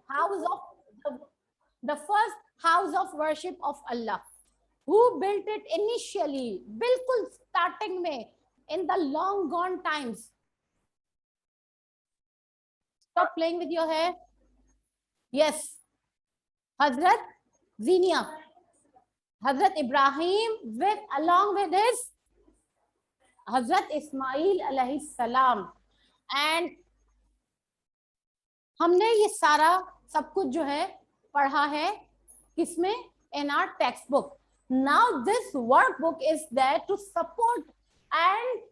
house of the first house of worship of Allah. Who built it initially? बिल्कुल starting में, in the long gone times. Stop playing with your hair. Yes. Hazrat Zinia. Hazrat Ibrahim along with his Hazrat Ismail alayhi salam. And हमने ये सारा सब कुछ जो है पढ़ा है किसमें? In our textbook. Now this workbook is there to support and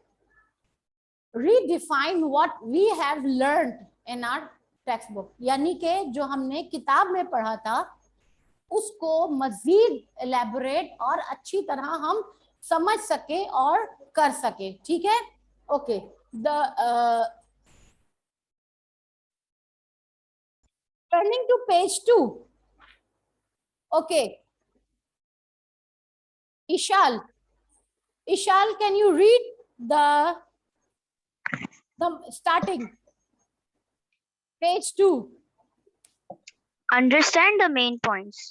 redefine what we have learned in our textbook. यानी कि जो हमने किताब में पढ़ा था उसको मजीद elaborate और अच्छी तरह हम समझ सके और कर सके. ठीक है? Okay. Turning to page 2. Okay. Ishal, can you read the starting? Page 2. Understand the main points.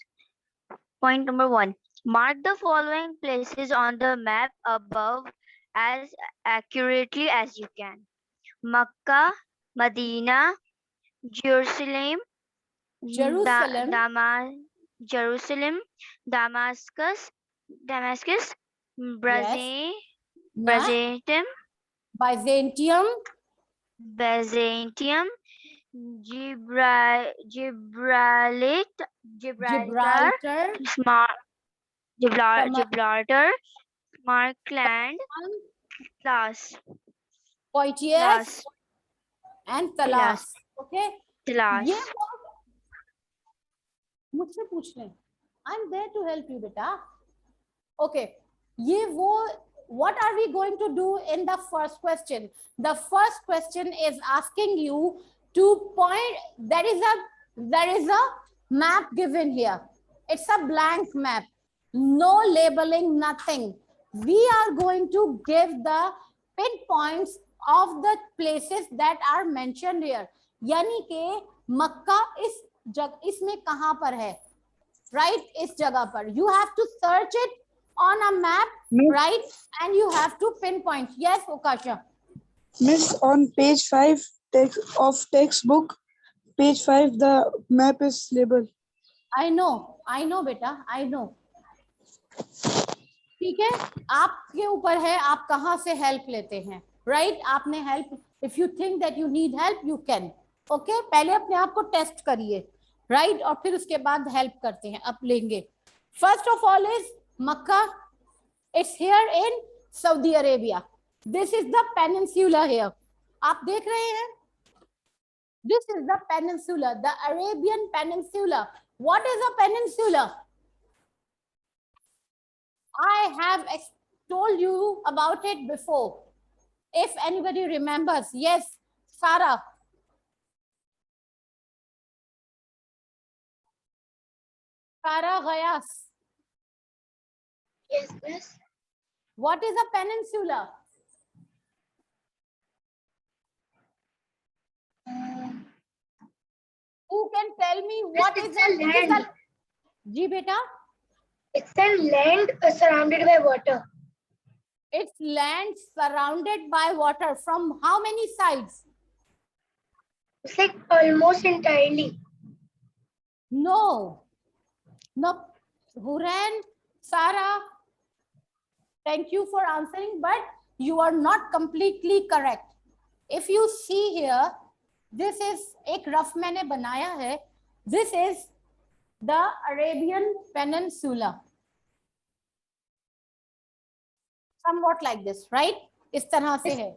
Point number 1. Mark the following places on the map above as accurately as you can. Makkah, Medina, Jerusalem, Jerusalem, Damascus, Byzantium, Gibraltar, Markland, Poitiers, and Talas. Okay. Talas. मुझसे पूछ लें. I'm there to help you, beta. Okay. ये वो. What are we going to do in the first question? The first question is asking you to point. There is a map given here. It's a blank map. No labeling, nothing. We are going to give the pinpoints of the places that are mentioned here. यानी कि मक्का इसमें कहाँ पर है? Right? इस जगह पर. You have to search it on a map, right? And you have to pinpoint. Yes, Ukasha. Miss, on page 5 of textbook, page 5, the map is labeled. I know, beta. I know. ठीक है, आपके ऊपर है आप कहाँ से help लेते हैं. राइट? आपने help. If you think that you need help you can. Okay, पहले अपने आप को टेस्ट करिए. राइट? और फिर उसके बाद हेल्प करते हैं. अब लेंगे. First of all is Makkah. It's here in Saudi Arabia. This is the peninsula here. आप देख रहे हैं? This is the peninsula, the Arabian Peninsula. What is a peninsula? I have told you about it before. If anybody remembers. Yes, Sarah. Sarah Ghayas. Yes, miss. What is a peninsula? Who can tell me what is a land? Ji beta? It's a land surrounded by water. It's land surrounded by water. From how many sides? It's like almost entirely. No. No. Huran, Sarah, thank you for answering, but you are not completely correct. If you see here, this is एक rough मैंने बनाया है. This is the Arabian Peninsula. Somewhat like this, right? इस तरह से है.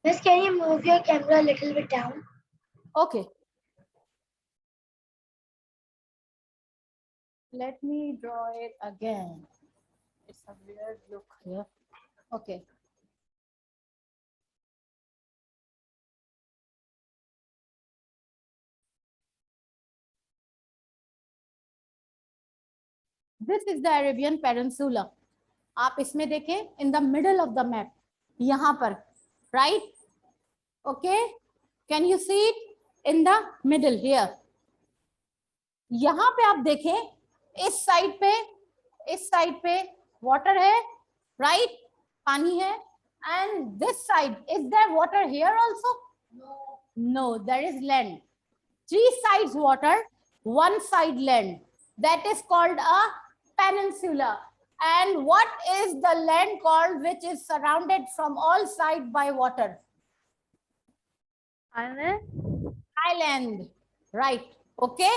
Miss, can you move your camera a little bit down? Okay. Let me draw it again. It's a weird look here. Okay. This is the Arabian Peninsula. आप इसमें देखें, in the middle of the map, यहाँ पर, right? Okay. Can you see it in the middle here? यहाँ पे आप देखें, इस साइड पे वाटर है, राइट, पानी है, and this side, is there water here also? No, there is land. Three sides water, one side land. That is called a peninsula. And what is the land called which is surrounded from all sides by water? Island. Island. Right. Okay.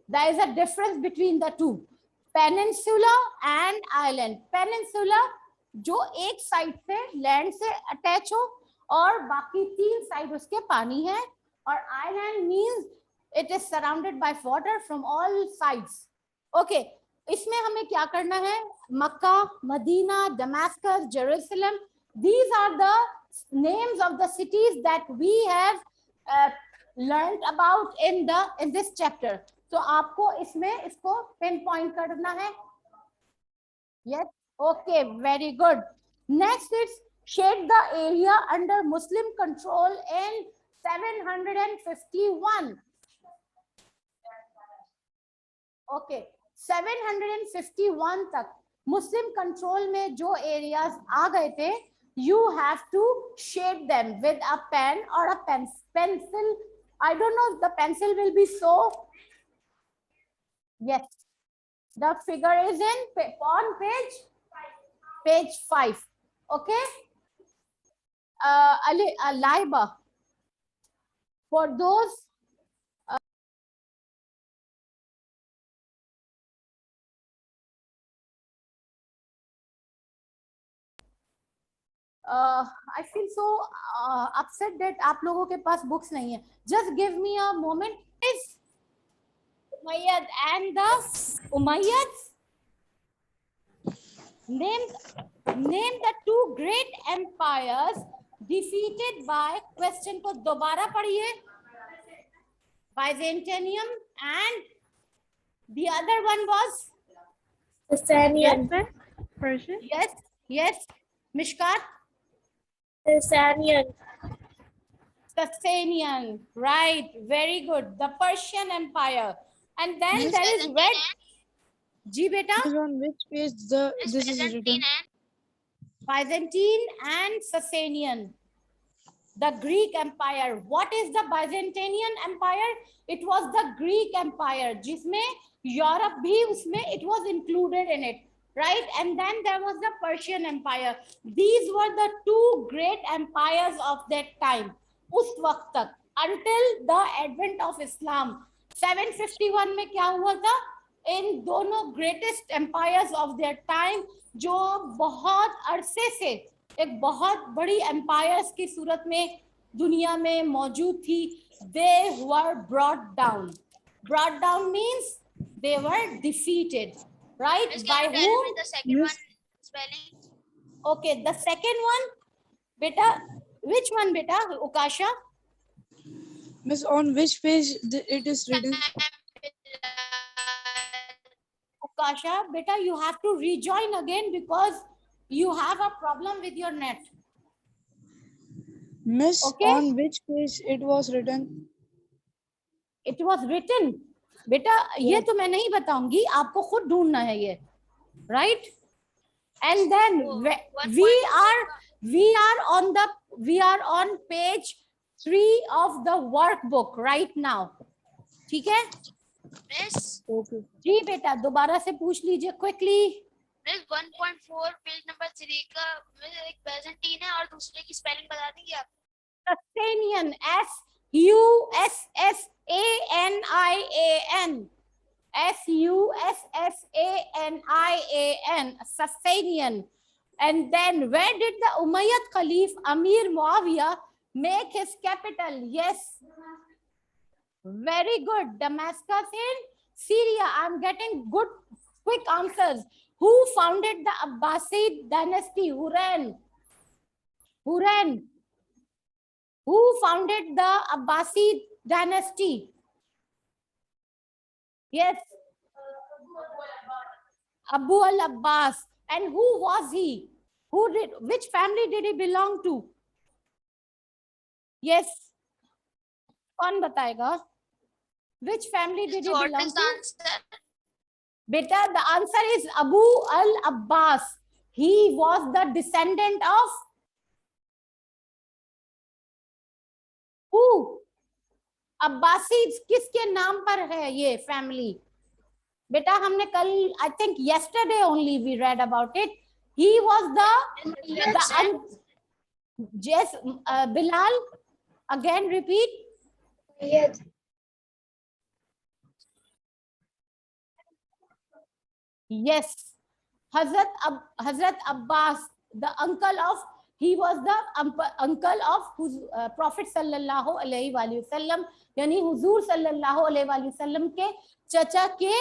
There is a difference between the two. Peninsula and island. Peninsula जो एक side से land से attach हो और बाकी तीन side उसके पानी है, और island means it is surrounded by water from all sides. Okay, इसमें हमें क्या करना है? Mecca, Medina, Damascus, Jerusalem, these are the names of the cities that we have learned about in this chapter. तो आपको इसमें इसको पिन पॉइंट करना है. Yes, okay, very good. Next is shade the area under Muslim control in 751. Okay, 751 तक मुस्लिम control में जो areas आ गए थे, you have to shade them with a pen or a pencil. I don't know if the pencil will be so. Yes, the figure is on page 5. Okay, Laiba, for those I feel so upset that आप लोगों के पास books नहीं है. Just give me a moment. Is Umayyad and the Umayyads name the two great empires defeated by, question को दोबारा पढ़िए, Byzantium, and the other one was Sasanian. Persian. yes, Mishkat. Sasanian. Sasanian, right, very good. The Persian Empire. And then there is red. Ji beta, Miss, on which page this is written? Byzantine and Sasanian. The Greek Empire. What is the Byzantine Empire? It was the Greek Empire, जिसमें Europe भी उसमें, it was included in it, right? And then there was the Persian Empire. These were the two great empires of that time. उस वक्त तक, until the advent of Islam. 751 में क्या हुआ था? इन दोनों greatest empires of their time, जो बहुत अरसे से एक बहुत बड़ी empires की सूरत में दुनिया में मौजूद थी, they were brought down. Brought down means they were defeated, right? By whom? The second one spelling. Okay, the second one, beta, which one beta, Ukasha? Miss, on which page it is written? Ukasha, beta, you have to rejoin again because you have a problem with your net. Miss, Okay. on which page it was written? It was written. बेटा ये तो मैं नहीं बताऊंगी, आपको खुद ढूंढना है ये, right? And then we are on page 3 of the workbook right now. ठीक है? Miss, Okay. जी बेटा दोबारा से पूछ लीजिए quickly. Miss 1.4 पेज नंबर 3 का एक Byzantine है और दूसरे की स्पेलिंग बता देंगे आप? Sasanian, Sussanian, Sussanian, Sasanian. And then where did the Umayyad Khalif Amir Muawiyah make his capital? Yes, very good. Damascus in Syria. I'm getting good quick answers. Who founded the Abbasid dynasty? Huran. Who founded the Abbasid dynasty? Yes, Abu al-Abbas. And who was he? Which family did he belong to? Yes. कौन बताएगा? Which family did he What belong is the to? answer? Beta, the answer is Abu al-Abbas. He was the descendant of who? Abbasis किसके नाम पर है ये family? बेटा हमने कल I think yesterday only we read about it. He was the yes, Bilal, again repeat. Yes. Yes, Hazrat Abbas, the uncle of, he was the uncle of Prophet sallallahu alaihi wasallam, यानी हुजूर सल्लल्लाहु अलैहि वसल्लम के चचा के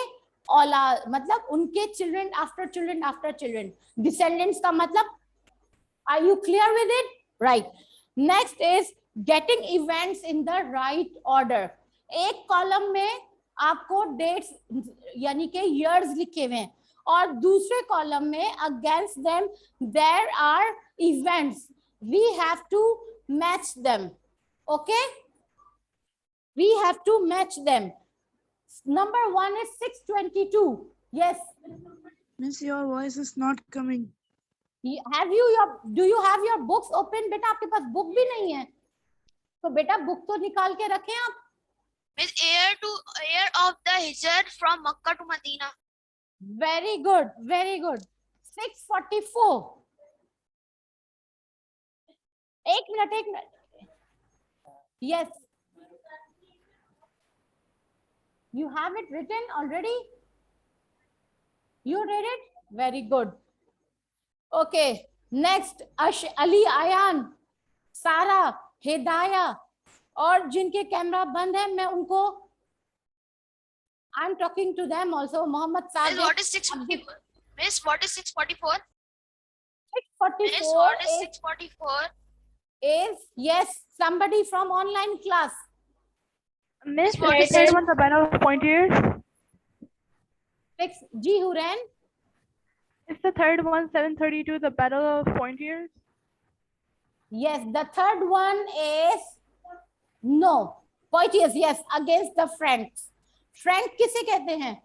औलाद, मतलब उनके children after children after children, descendants का मतलब. Are you clear with it? Right. Next is getting events in the right order. एक कॉलम में आपको डेट्स यानी कि ईयर्स लिखे हुए हैं और दूसरे कॉलम में against them there are events. We have to match them. Okay, we have to match them. Number 1 is 622. Yes. Miss, your voice is not coming. Do you have your books open? बेटा आपके पास book भी नहीं है तो बेटा book तो निकाल के रखें आप. Miss, year of the Hijr from Makkah to Medina. Very good, very good. 644. एक minute. Yes. You have it written already? You read it? Very good. Okay. Next, Ali Ayan, Sara, Hidaya, और जिनके camera बंद है मैं उनको I'm talking to them also. Mohammed Miss, Sadiq. what is 644? Miss, what is 644? 644 Miss, what is 644? is yes, somebody from online class. Miss, What is is the third it? one the Battle of Poitiers? Ji Huren. Is the third one 732 the Battle of Poitiers? Yes, the third one is no. Poitiers, yes, against the Franks. Frank किसे कहते हैं?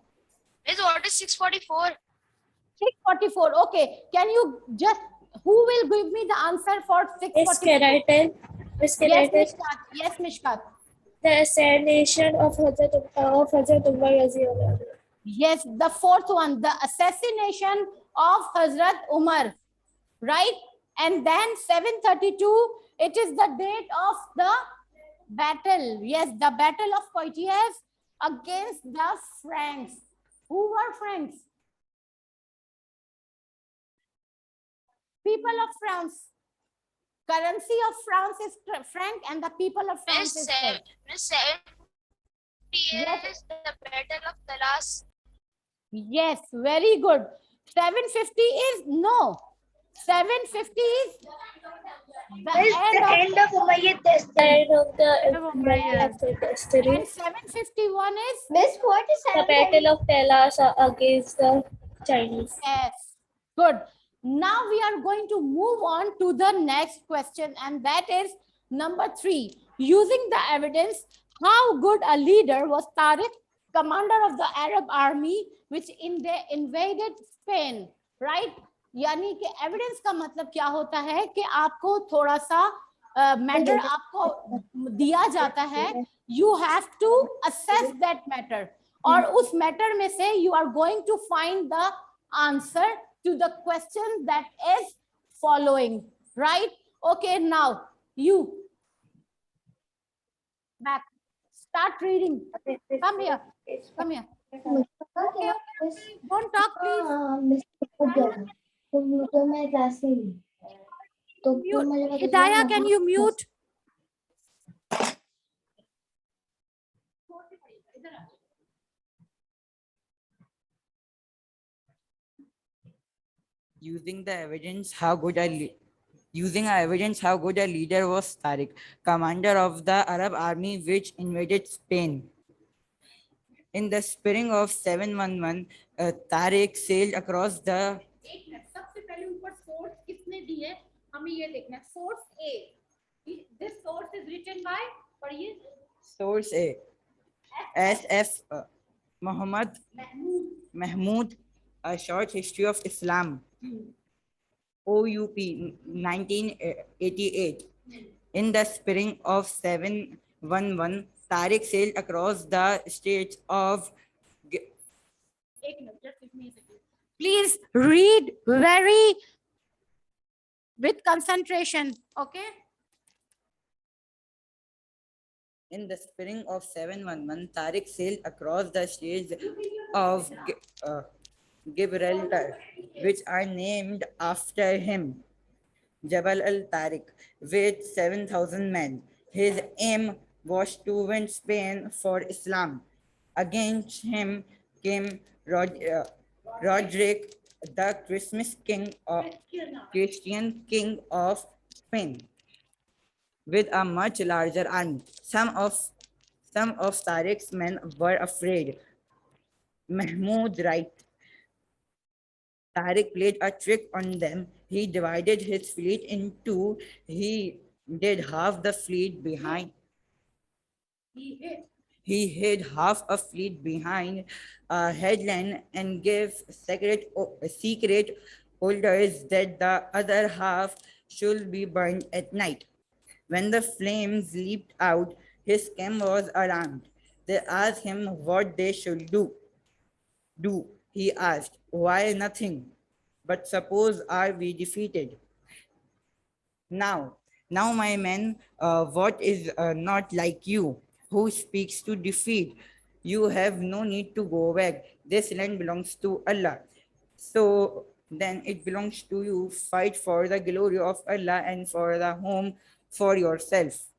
Miss, what is 644? 644. Okay, can you just, who will give me the answer for 644? Miss Yes, Keratin, Mishkat. Yes, Mishkat. the assassination of Hazrat Umar Raziallahu. Yes, the fourth one, the assassination of Hazrat Umar, right? And then 732, it is the date of the battle. Yes, the battle of Poitiers against the Franks. Who were Franks? People of France. Currency of France is franc and the people of France Miss, is franc. Miss 750 Yes. is the Battle of Talas. Yes, very good. 750 is no. 750 is the Miss, the end of Umayyad dynasty. End of the Umayyad. history. and 751 is Miss, what is The Battle of Talas against the Chinese. yes. Good. Now we are going to move on to the next question, and that is number 3. Using the evidence, how good a leader was Tariq, commander of the Arab army which invaded Spain, right? यानी कि evidence का मतलब क्या होता है कि आपको थोड़ा सा मैटर आपको दिया जाता है, you have to assess that matter, और उस मैटर में से you are going to find the answer to the question that is following, right? Okay, now you back, start reading. Come here. Okay, don't talk please. तो मैं class में हूँ तो Hidaya, can you mute? Using the evidence, how good a leader was Tariq, commander of the Arab army which invaded Spain. In the spring of 711, Tariq sailed across the. सबसे पहले ऊपर source किसने दी है हमें ये देखना है. Source A. This source is written by, पढ़िए. Source A. S.F. Muhammad Mahmud, A Short History of Islam, OUP 1988. In the spring of 711, Tariq sailed across the states of Please read very with concentration. Okay. In the spring of 711, Tariq sailed across the straits of Gibraltar, which are named after him, Jabal al-Tariq, with 7,000 men. His aim was to win Spain for Islam. Against him came Roderick, the Christian king of Spain, with a much larger army. Some of Tariq's men were afraid. Mahmud right. Tariq played a trick on them. He divided his fleet in two. He did half the fleet behind. He hid half a fleet behind a headland and gave secret orders that the other half should be burned at night. When the flames leaped out, his camp was alarmed. They asked him what they should do. He asked, why nothing? But suppose are we defeated? Now, my men, what is not like you, who speaks to defeat? You have no need to go back. This land belongs to Allah. So then it belongs to you. Fight for the glory of Allah and for the home for yourself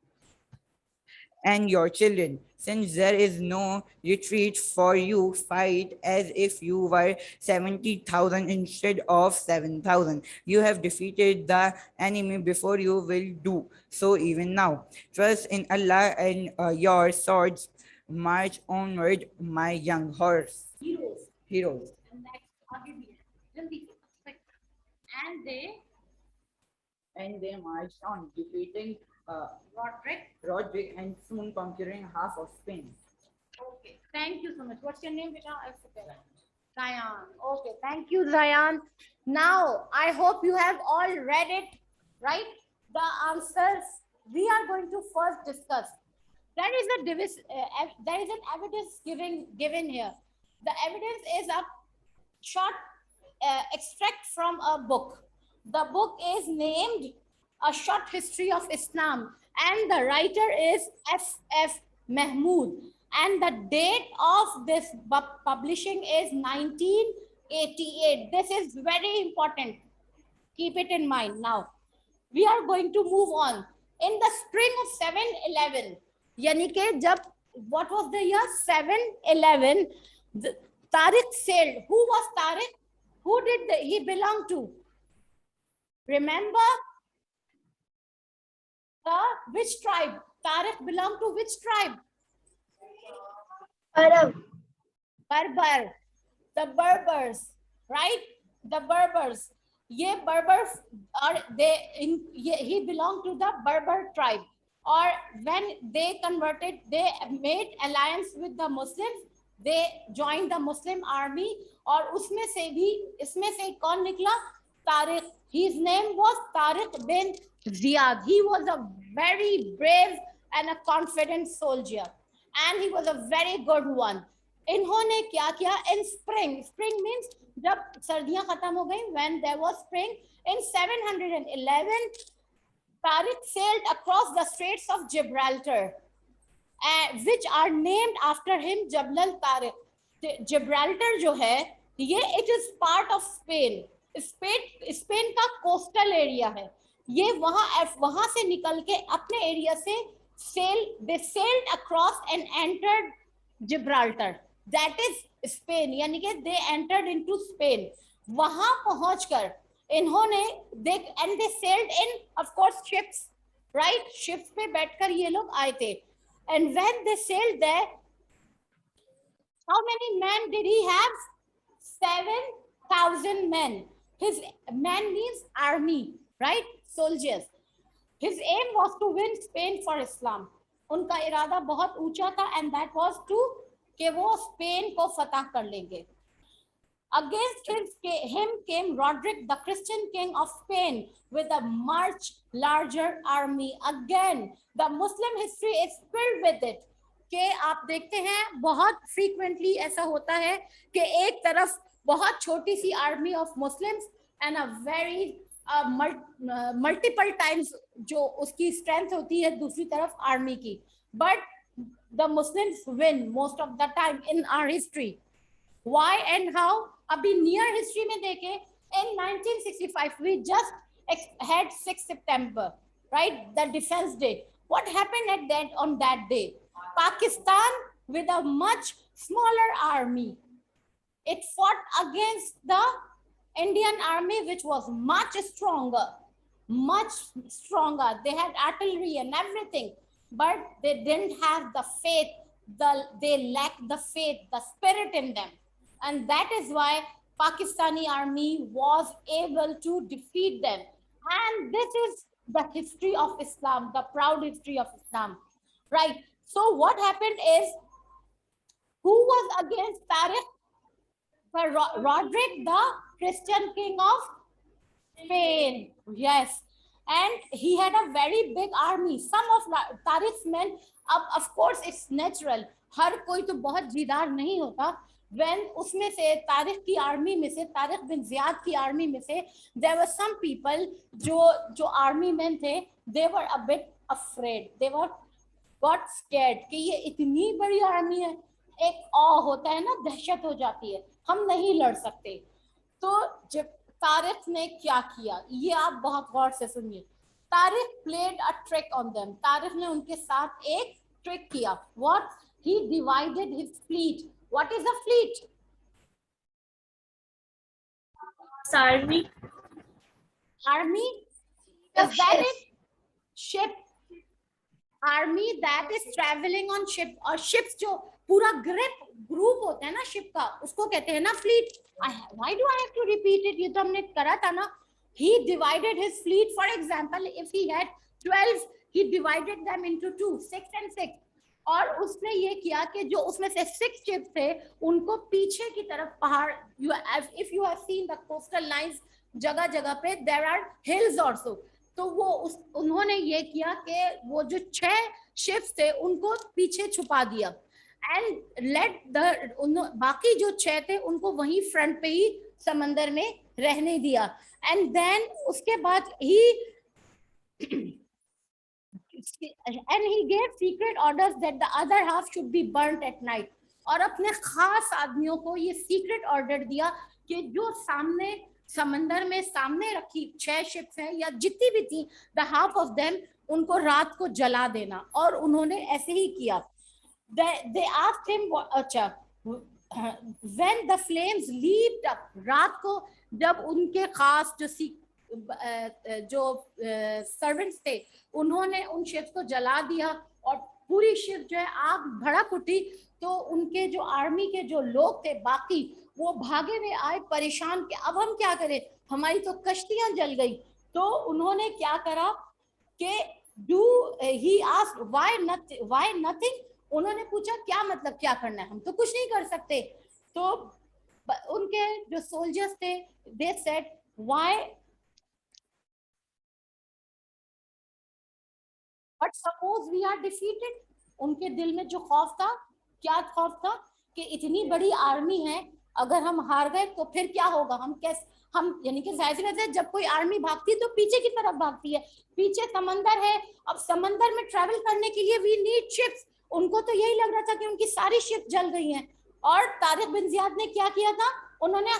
and your children. Since there is no retreat for you, fight as if you were 70,000 instead of 7,000. You have defeated the enemy before, you will do so even now. Trust in Allah and your swords. March onward, my young horse. Heroes. And they marched on, defeating Roderick and soon conquering half of Spain. Okay. Thank you so much. What's your name, beta? I forget. Zayan. Okay. Thank you, Zayan. Now, I hope you have all read it, right? The answers we are going to first discuss. There is an evidence given here. The evidence is a short extract from a book. The book is named A Short History of Islam, and the writer is F.F. Mahmud. And the date of this publishing is 1988. This is very important. Keep it in mind. Now, we are going to move on. In the spring of 711, yani ke jab, what was the year? 711, Tariq sailed. Who was Tariq? Who did he belong to? Remember? Which tribe? Tariq belonged to which tribe? Arab. Berber. The Berbers, right? The Berbers. Ye Berber, or he belonged to the Berber tribe. Or when they converted, they made alliance with the Muslims. They joined the Muslim army. और उसमें से भी इसमें से कौन निकला? Tariq. His name was Tariq bin Ziyad. He was a very brave and a confident soldier, and he was a very good one. इन्होंने क्या किया? In spring means जब सर्दियां खत्म हो गई, when there was spring, in 711, Tariq sailed across the straits of Gibraltar, which are named after him, Jabal al-Tariq. Gibraltar जो है, ये it is part of Spain. Spain का कोस्टल एरिया है ये, वहां से निकल के अपने एरिया से they sailed across and entered Gibraltar, that is Spain, यानी कि they entered into Spain. वहां पहुंचकर इन्होंने and they sailed in, of course, ships, right? ships पे बैठकर ये लोग आए थे. And when they sailed there, how many men did he have? 7,000 men. His men means army, right? Soldiers. His aim was to win Spain for Islam. उनका इरादा बहुत ऊंचा था, and that was to कि वो स्पेन को फतह कर लेंगे. Against him came Roderick, the Christian king of Spain, with a much larger army. Again, the Muslim history is filled with it. कि आप देखते हैं बहुत frequently ऐसा होता है कि एक तरफ बहुत छोटी सी army of Muslims and a very multiple times जो उसकी strength होती है दूसरी तरफ army की. But the Muslims win most of the time in our history. Why and how? अभी near history में देखें, in 1965 we just had 6 September, right? The Defense Day. What happened at that on that day? Pakistan with a much smaller army, it fought against the Indian army, which was much stronger, much stronger. They had artillery and everything, but they didn't have the faith. They lacked the faith, the spirit in them. And that is why Pakistani army was able to defeat them. And this is the history of Islam, the proud history of Islam, right? So what happened is, who was against Tariq? Roderick, the Christian king of Spain. Yes. And he had a very big army. Some of Tariq's men, of course, it's natural. हर कोई तो बहुत जीदार नहीं होता. When उसमें से तारिक की army में से, तारिक बिन जियाद की आर्मी में से, there were some people जो आर्मी मैन थे, they were a bit afraid, they were got scared कि ये इतनी बड़ी आर्मी है, एक ऑ होता है ना, दहशत हो जाती है, हम नहीं लड़ सकते. तो जब तारिक ने क्या किया, ये आप बहुत गौर से सुनिए. Tariq played a trick on them. Tariq ने उनके साथ एक ट्रिक किया. What? He divided his fleet. What is a fleet? Army. Army? Is that it? Ship. Army that is traveling on ship. और ships जो पूरा group होता है ना ship का, उसको कहते हैं ना fleet. Why do I have to repeat it? ये तो हमने करा था ना. He divided his fleet. For example, if he had 12, he divided them into 2, 6 and 6. और उसने ये किया कि जो उसमें से 6 ships थे, उनको पीछे की तरफ पहाड़, if you have seen the coastal lines, जगह जगह पे there are hills also. तो वो उन्होंने ये किया कि वो जो 6 ships थे उनको पीछे छुपा दिया, and let the बाकी जो 6 थे उनको वहीं फ्रंट पे ही समंदर में रहने दिया. And then उसके बाद he gave secret orders that the other half should be burnt at night. और अपने खास आदमियों को ये secret order दिया कि जो सामने समंदर में सामने रखी 6 ships हैं या जितनी भी थी, the half of them, उनको रात को जला देना. और उन्होंने ऐसे ही किया. They asked him, अच्छा, when the flames leaped up, रात को जब उनके खास जो सर्वेंट्स थे, उन्होंने उन शिप्स को जला दिया और पूरी शिप जो है आग भड़क उठी, तो उनके जो आर्मी के जो लोग थे बाकी, वो भागे हुए आए परेशान कि अब हम क्या करें, हमारी तो कश्तियां जल गई. तो उन्होंने क्या करा कि he asked why nothing. उन्होंने पूछा क्या मतलब क्या करना है, हम तो कुछ नहीं कर सकते. तो उनके जो सोल्जर्स थे, they said why, but suppose we are defeated. उनके दिल में जो खौफ था, क्या खौफ था कि इतनी बड़ी आर्मी है, अगर हम हार गए तो फिर क्या होगा, हम कैसे, हम यानी कि जाहिर सी बात है जब कोई आर्मी भागती है तो पीछे की तरफ भागती है, पीछे समंदर है, अब समंदर में ट्रैवल करने के लिए वी नीड शिप्स. उनको तो यही लग रहा था कि उनकी सारी शिप जल गई हैं. और तारिक बिन जियाद ने क्या किया था, उन्होंने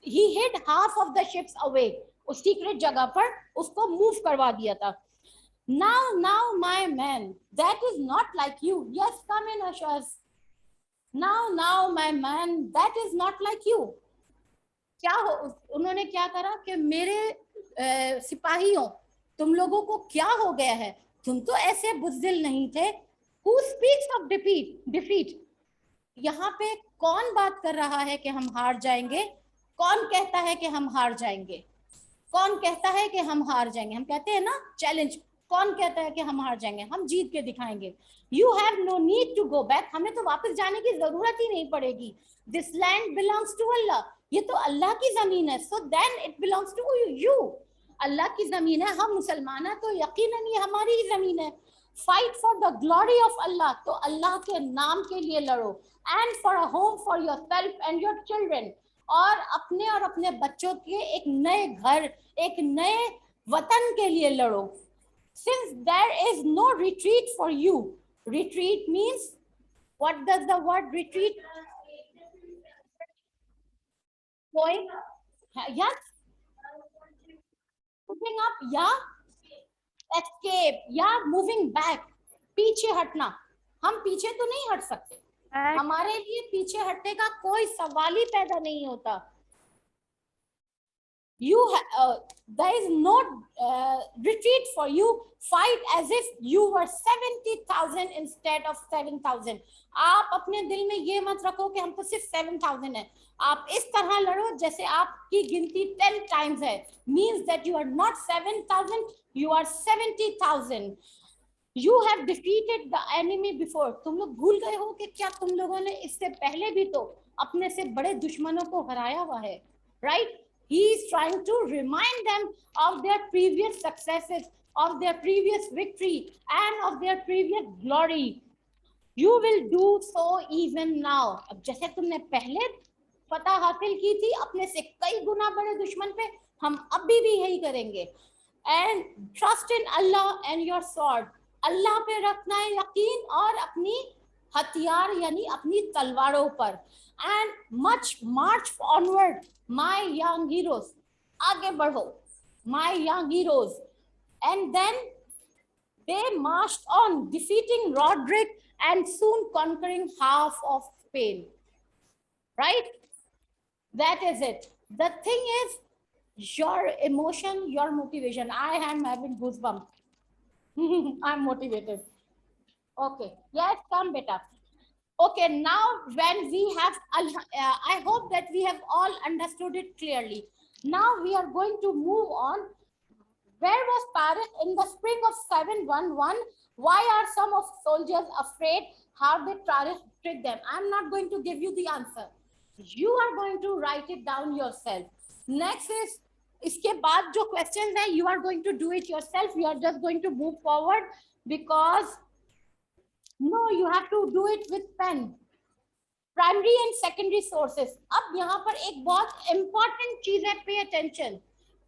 he hid half of the ships away, उस सीक्रेट जगह पर उसको मूव करवा दिया था. Now my man, that is not like you. Yes, come in, Ashaz. Now my man, that is not like you. क्या हो, उन्होंने क्या करा कि मेरे सिपाहियों, तुम लोगों को क्या हो गया है, तुम तो ऐसे बुज़दिल नहीं थे. Who speaks of defeat? यहाँ पे कौन बात कर रहा है कि हम हार जाएंगे? कौन कहता है कि हम हार जाएंगे? कौन कहता है कि हम हार जाएंगे? हम कहते हैं ना चैलेंज, कौन कहता है कि हम हार जाएंगे? हम जीत के दिखाएंगे. You have no need to go back. हमें तो वापस जाने की जरूरत ही नहीं पड़ेगी. This land belongs to Allah. ये तो अल्लाह की जमीन है. So then it belongs to you. अल्लाह की जमीन है. हम मुसलमान हैं तो यकीनन ये हमारी ही जमीन है. Fight for the glory of Allah. तो अल्लाह के नाम के लिए लड़ो. And for a home for yourself and your children. और अपने बच्चों के एक नए घर, एक नए वतन के लिए लड़ो. Since there is no retreat for you. Retreat means, what does the word retreat? Going, yes. Moving up, yeah. Escape, yeah. Moving back. पीछे हटना. हम पीछे तो नहीं हट सकते. हमारे लिए पीछे हटने का कोई सवाल ही पैदा नहीं होता. There is no retreat for you. Fight as if you were 70,000 instead of 7,000. आप अपने दिल में ये मत रखो कि हम तो सिर्फ 7,000 है. आप इस तरह लड़ो जैसे आपकी गिनती 10 times है. Means that you are not 7,000, you are 70,000. You have defeated the enemy before. तुम लोग भूल गए हो कि क्या तुम लोगों ने इससे पहले भी तो अपने से बड़े दुश्मनों को हराया हुआ है, right? He is trying to remind them of their previous successes, of their previous victory, and of their previous glory. You will do so even now. अब जैसे तुमने पहले फतह हासिल की थी अपने से कई गुना बड़े दुश्मन पे, हम अभी भी यही करेंगे. And trust in Allah and your sword. अल्लाह पे रखना है यकीन और अपनी हथियार यानी अपनी तलवारों पर. And much march onward, my young heroes. आगे बढ़ो, my young heroes. And then they marched on, defeating Roderick and soon conquering half of Spain. Right? That is it. The thing is, your emotion, your motivation. I am having goosebumps. I'm motivated. Okay. Yes, come beta. Okay, now when we have, I hope that we have all understood it clearly. Now we are going to move on. Where was Paris in the spring of 711? Why are some of soldiers afraid? How did Paris trick them? I'm not going to give you the answer. You are going to write it down yourself. Next is, इसके बाद जो questions है, you are going to do it yourself. You are just going to move forward because no, you have to do it with pen. Primary and secondary sources. अब यहाँ पर एक बहुत important चीज है, pay attention.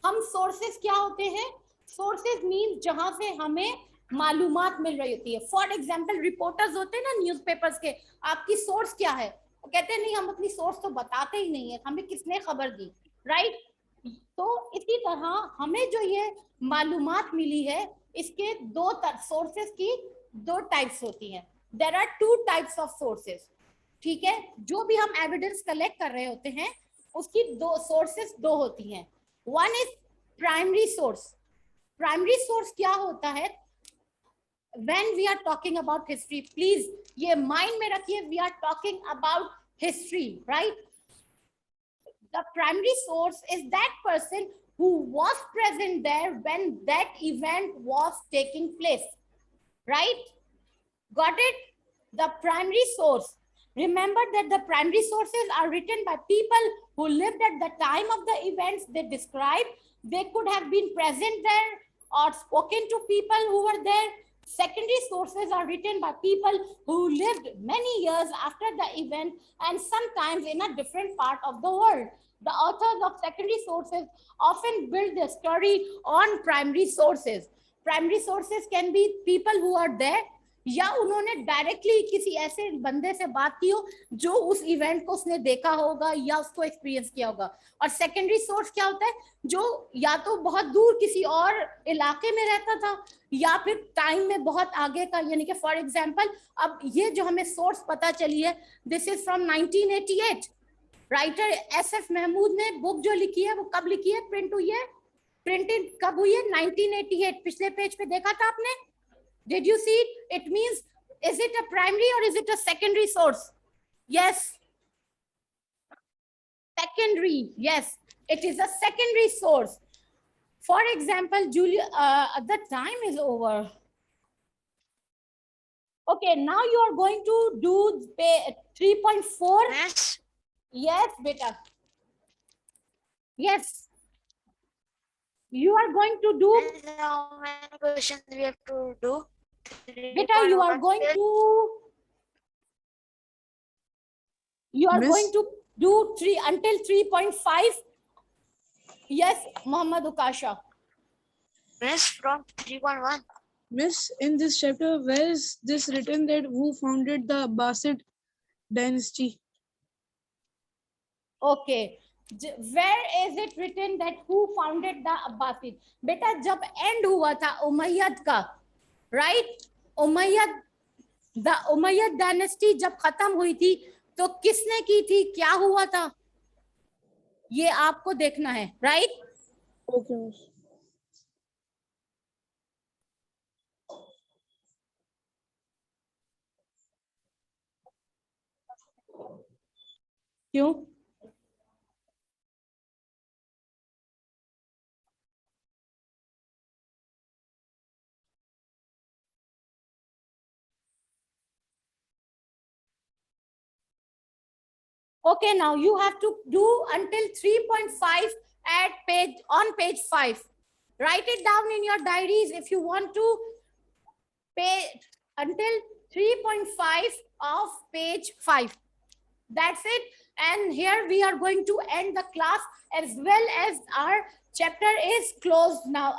हम sources क्या होते हैं? Sources means जहाँ से हमें मालूमात मिल रही होती है. For example, reporters होते हैं ना newspapers के, आपकी source क्या है? वो कहते हैं नहीं, हम अपनी source तो बताते ही नहीं है, हमें किसने खबर दी, right? तो इसी तरह हमें जो ये मालूमात मिली है, इसके दो sources की दो टाइप्स होती हैं. There are two types of sources. ठीक है, जो भी हम एविडेंस कलेक्ट कर रहे होते हैं उसकी दो सोर्सेस दो होती हैं. One is primary source. Primary source क्या होता है? When we are talking about history, please ये माइंड में रखिए, we are talking about history, right? The primary source is that person who was present there when that event was taking place, right? Got it? The primary source. Remember that the primary sources are written by people who lived at the time of the events they describe. They could have been present there or spoken to people who were there. Secondary sources are written by people who lived many years after the event and sometimes in a different part of the world. The authors of secondary sources often build their story on primary sources. Primary sources can be people who are there, या उन्होंने directly किसी ऐसे बंदे से बात की हो जो उस इवेंट को उसने देखा होगा या उसको एक्सपीरियंस किया होगा. और सेकेंडरी सोर्स क्या होता है? जो या तो बहुत दूर किसी और इलाके में रहता था या फिर टाइम में बहुत आगे का, यानी कि फॉर एग्जांपल अब ये जो हमें सोर्स पता चली है, this is from 1988. Writer SF Mahmood ने बुक जो लिखी है वो कब लिखी है, प्रिंट हुई है, प्रिंटेड कब हुई है? 1988. पिछले पेज पे देखा था आपने? Did you see it? It means, is it a primary or is it a secondary source? Yes. Secondary. Yes, it is a secondary source. For example, Julia, the time is over. Okay, now you are going to do 3.4. Miss, Yes, beta. Yes. You are going to do, miss, how many questions we have to do? beta, you are 3.1 going page. Miss? going to do 3 until 3.5. Yes, Muhammad Ukasha. Miss, from 3.1. Miss, in this chapter, where is this written that who founded the Abbasid dynasty? Okay. Where is it written that who founded the Abbasid? Beta, जब end हुआ था Umayyad का, right? Umayyad, the Umayyad dynasty जब खत्म हुई थी, तो किसने की थी, क्या हुआ था? ये आपको देखना है, right? Okay, miss. क्यों? Okay, now you have to do until 3.5 on page 5. Write it down in your diaries if you want to pay until 3.5 of page 5. That's it. And here we are going to end the class as well as our chapter is closed now.